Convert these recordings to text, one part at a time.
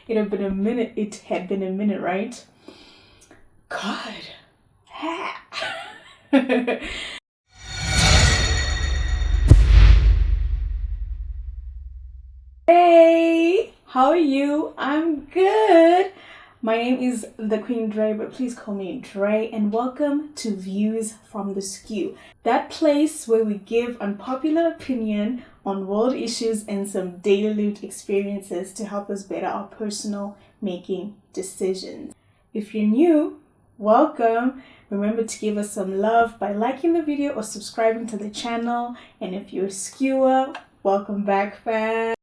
It had been a minute. It had been a minute, right? God. Hey, how are you? I'm good. My name is the Queen Dre, but please call me Dre, and welcome to Views from the Skew, that place where we give unpopular opinion on world issues and some daily lived experiences to help us better our personal making decisions. If you're new, welcome. Remember to give us some love by liking the video or subscribing to the channel. And if you're a skewer, welcome back, fam.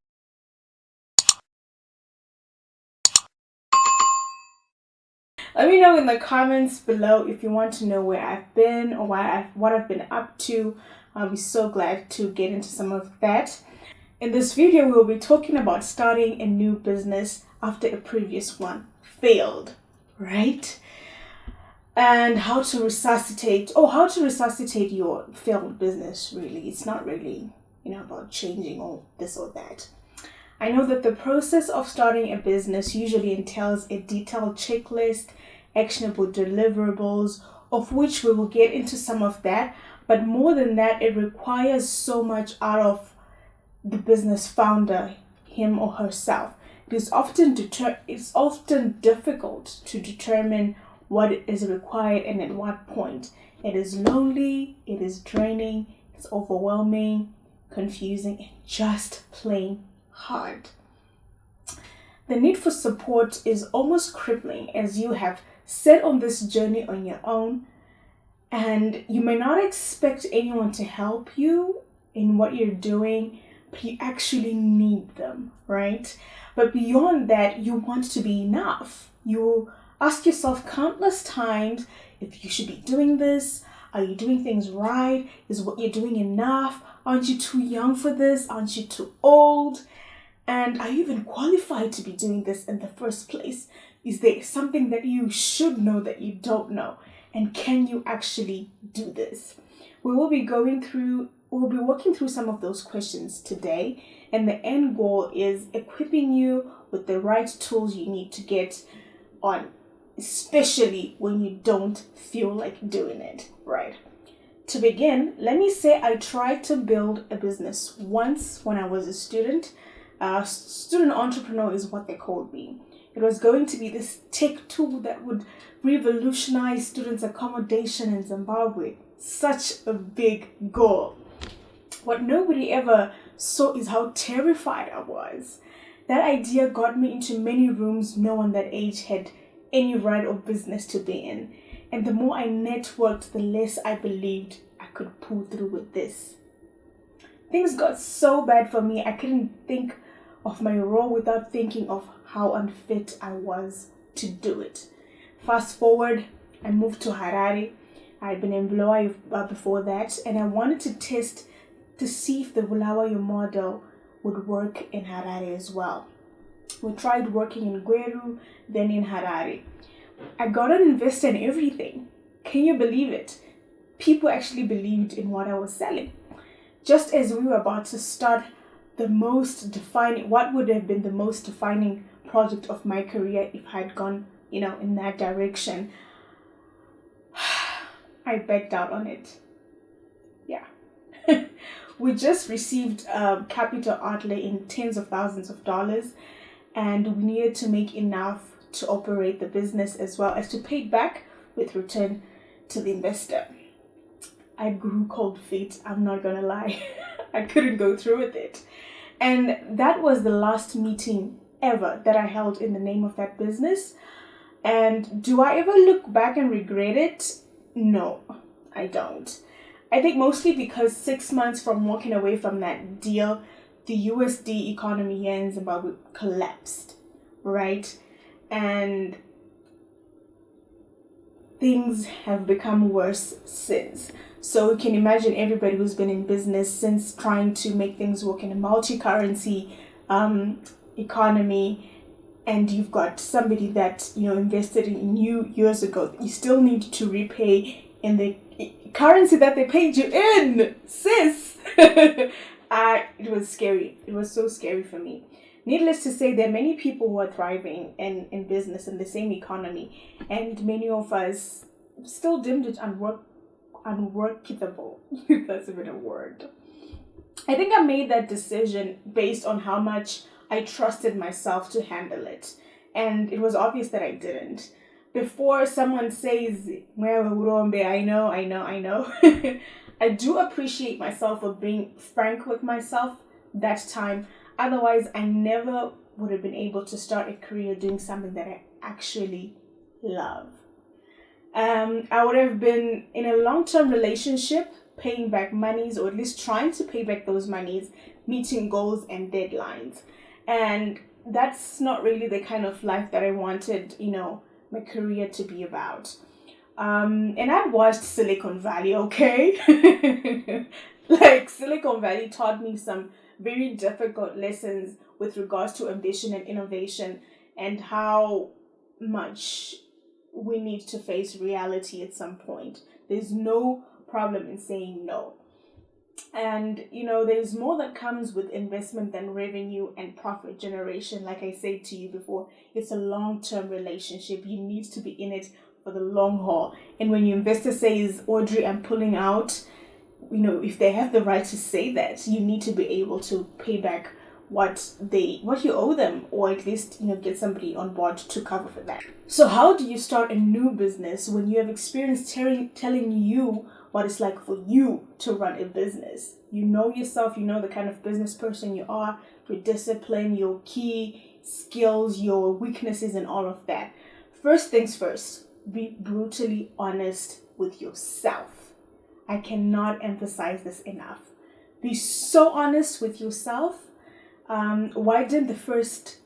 Let me know in the comments below if you want to know where I've been or what I've been up to. I'll be so glad to get into some of that. In this video, we'll be talking about starting a new business after a previous one failed, right? And how to resuscitate your failed business, really. It's not really, about changing all this or that. I know that the process of starting a business usually entails a detailed checklist, actionable deliverables, of which we will get into some of that. But more than that, it requires so much out of the business founder, him or herself. It's often difficult to determine what is required and at what point. It is lonely, it is draining, it's overwhelming, confusing, and just plain hard. The need for support is almost crippling as you have set on this journey on your own, and you may not expect anyone to help you in what you're doing, but you actually need them, right? But beyond that, you want to be enough. You ask yourself countless times if you should be doing this. Are you doing things right? Is what you're doing enough? Aren't you too young for this? Aren't you too old? And are you even qualified to be doing this in the first place? Is there something that you should know that you don't know? And can you actually do this? We'll be working through some of those questions today. And the end goal is equipping you with the right tools you need to get on, especially when you don't feel like doing it, right? To begin, let me say I tried to build a business once when I was a student. Student entrepreneur is what they called me. It was going to be this tech tool that would revolutionize students' accommodation in Zimbabwe. Such a big goal. What nobody ever saw is how terrified I was. That idea got me into many rooms no one that age had any right or business to be in. And the more I networked, the less I believed I could pull through with this. Things got so bad for me, I couldn't think of my role without thinking of how unfit I was to do it. Fast forward, I moved to Harare. I had been in Bulawayo before that, and I wanted to test to see if the Bulawayo model would work in Harare as well. We tried working in Gweru, then in Harare. I got an investor in everything. Can you believe it? People actually believed in what I was selling. Just as we were about to start what would have been the most defining project of my career if I had gone, in that direction, I backed out on it. Yeah. We just received capital outlay in tens of thousands of dollars, and we needed to make enough to operate the business as well as to pay it back with return to the investor. I grew cold feet, I'm not gonna lie. I couldn't go through with it. And that was the last meeting ever that I held in the name of that business. And do I ever look back and regret it? No, I don't. I think mostly because 6 months from walking away from that deal, the USD economy here in Zimbabwe collapsed, right? And things have become worse since. So you can imagine everybody who's been in business since trying to make things work in a multi-currency economy, and you've got somebody that invested in you years ago, you still need to repay in the currency that they paid you in, sis. It was scary. It was so scary for me. Needless to say, there are many people who are thriving in business in the same economy, and many of us still deemed it unworkable, if that's even a word. I think I made that decision based on how much I trusted myself to handle it. And it was obvious that I didn't. Before someone says, I know, I do appreciate myself for being frank with myself that time. Otherwise, I never would have been able to start a career doing something that I actually love. I would have been in a long-term relationship, paying back monies, or at least trying to pay back those monies, meeting goals and deadlines. And that's not really the kind of life that I wanted, my career to be about. And I'd watched Silicon Valley, okay? Like, Silicon Valley taught me some very difficult lessons with regards to ambition and innovation, and how much we need to face reality at some point. There's no problem in saying no. And, there's more that comes with investment than revenue and profit generation. Like I said to you before, it's a long-term relationship. You need to be in it for the long haul. And when your investor says, Audrey, I'm pulling out, if they have the right to say that, you need to be able to pay back what you owe them, or at least get somebody on board to cover for that. So how do you start a new business when you have experience telling you what it's like for you to run a business? You know yourself, you know the kind of business person you are, your discipline, your key skills, your weaknesses, and all of that. First things first, be brutally honest with yourself. I cannot emphasize this enough. Be so honest with yourself. Why didn't the first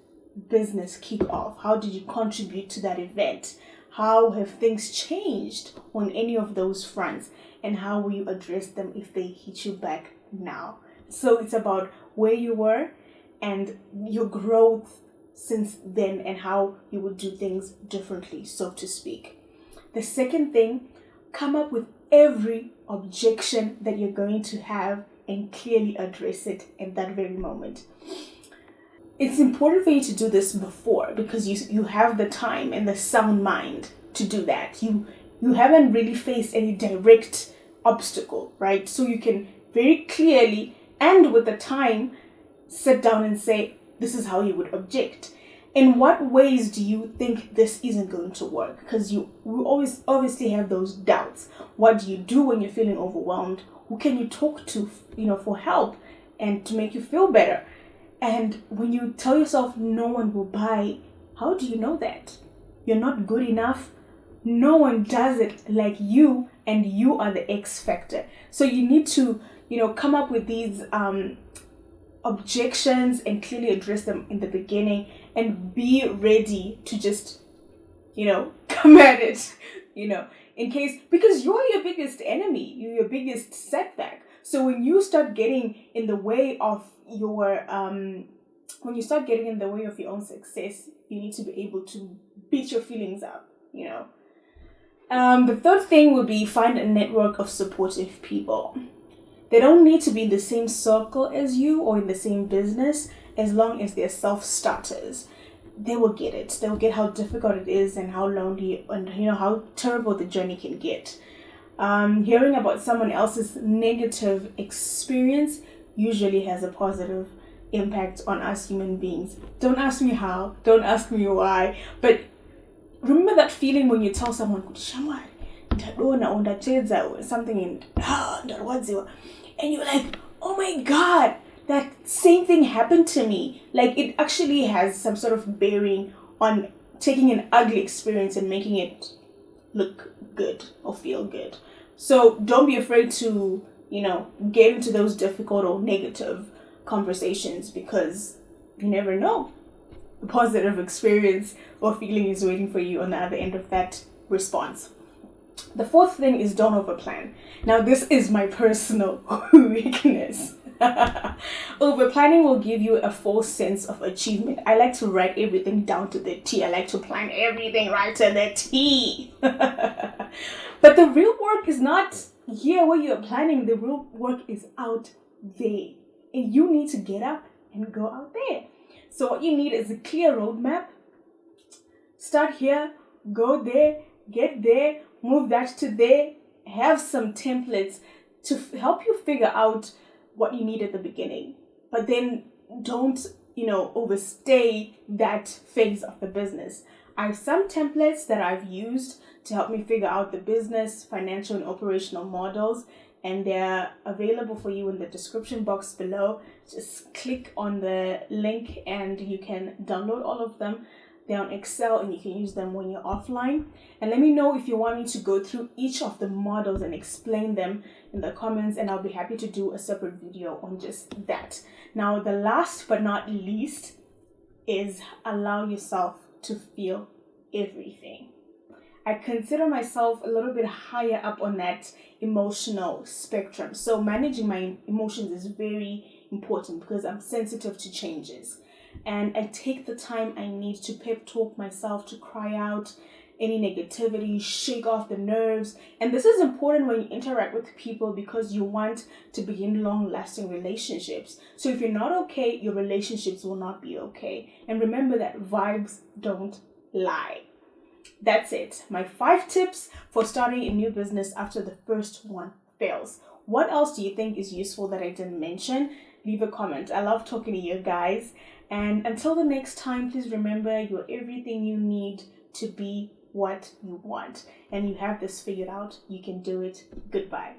business kick off? How did you contribute to that event? How have things changed on any of those fronts? And how will you address them if they hit you back now? So it's about where you were and your growth since then, and how you would do things differently, so to speak. The second thing, come up with every objection that you're going to have and clearly address it in that very moment. It's important for you to do this before, because you have the time and the sound mind to do that. You haven't really faced any direct obstacle, right? So you can very clearly and with the time sit down and say, this is how you would object. In what ways do you think this isn't going to work? Because you always obviously have those doubts. What do you do when you're feeling overwhelmed? Who can you talk to, for help and to make you feel better? And when you tell yourself no one will buy, how do you know that? You're not good enough. No one does it like you, and you are the X factor. So you need to, come up with these objections and clearly address them in the beginning, and be ready to just, come at it, in case, because you're your biggest enemy, you're your biggest setback. So when you start getting in the way of your, when you start getting in the way of your own success, you need to be able to beat your feelings up, The third thing would be find a network of supportive people. They don't need to be in the same circle as you or in the same business, as long as they're self-starters. They will get it. They will get how difficult it is and how lonely and how terrible the journey can get. Hearing about someone else's negative experience usually has a positive impact on us human beings. Don't ask me how, don't ask me why, but remember that feeling when you tell someone, something, and you're like, oh my God, that same thing happened to me. Like, it actually has some sort of bearing on taking an ugly experience and making it look good or feel good. So don't be afraid to, get into those difficult or negative conversations, because you never know. A positive experience or feeling is waiting for you on the other end of that response. The fourth thing is don't overplan. Now, this is my personal weakness. Overplanning will give you a false sense of achievement. I like to write everything down to the T. I like to plan everything right to the T. But the real work is not here where you're planning. The real work is out there. And you need to get up and go out there. So what you need is a clear roadmap. Start here, go there, get there, move that to there. Have some templates to help you figure out what you need at the beginning. But then don't, overstay that phase of the business. I have some templates that I've used to help me figure out the business, financial, and operational models, and they're available for you in the description box below. Just click on the link and you can download all of them. They're on Excel and you can use them when you're offline. And let me know if you want me to go through each of the models and explain them in the comments, and I'll be happy to do a separate video on just that. Now, the last but not least is allow yourself to feel everything. I consider myself a little bit higher up on that emotional spectrum. So managing my emotions is very important because I'm sensitive to changes. And I take the time I need to pep talk myself, to cry out any negativity, shake off the nerves. And this is important when you interact with people because you want to begin long-lasting relationships. So if you're not okay, your relationships will not be okay. And remember that vibes don't lie. That's it. My 5 tips for starting a new business after the first one fails. What else do you think is useful that I didn't mention? Leave a comment. I love talking to you guys. And until the next time, please remember you're everything you need to be what you want. And you have this figured out. You can do it. Goodbye.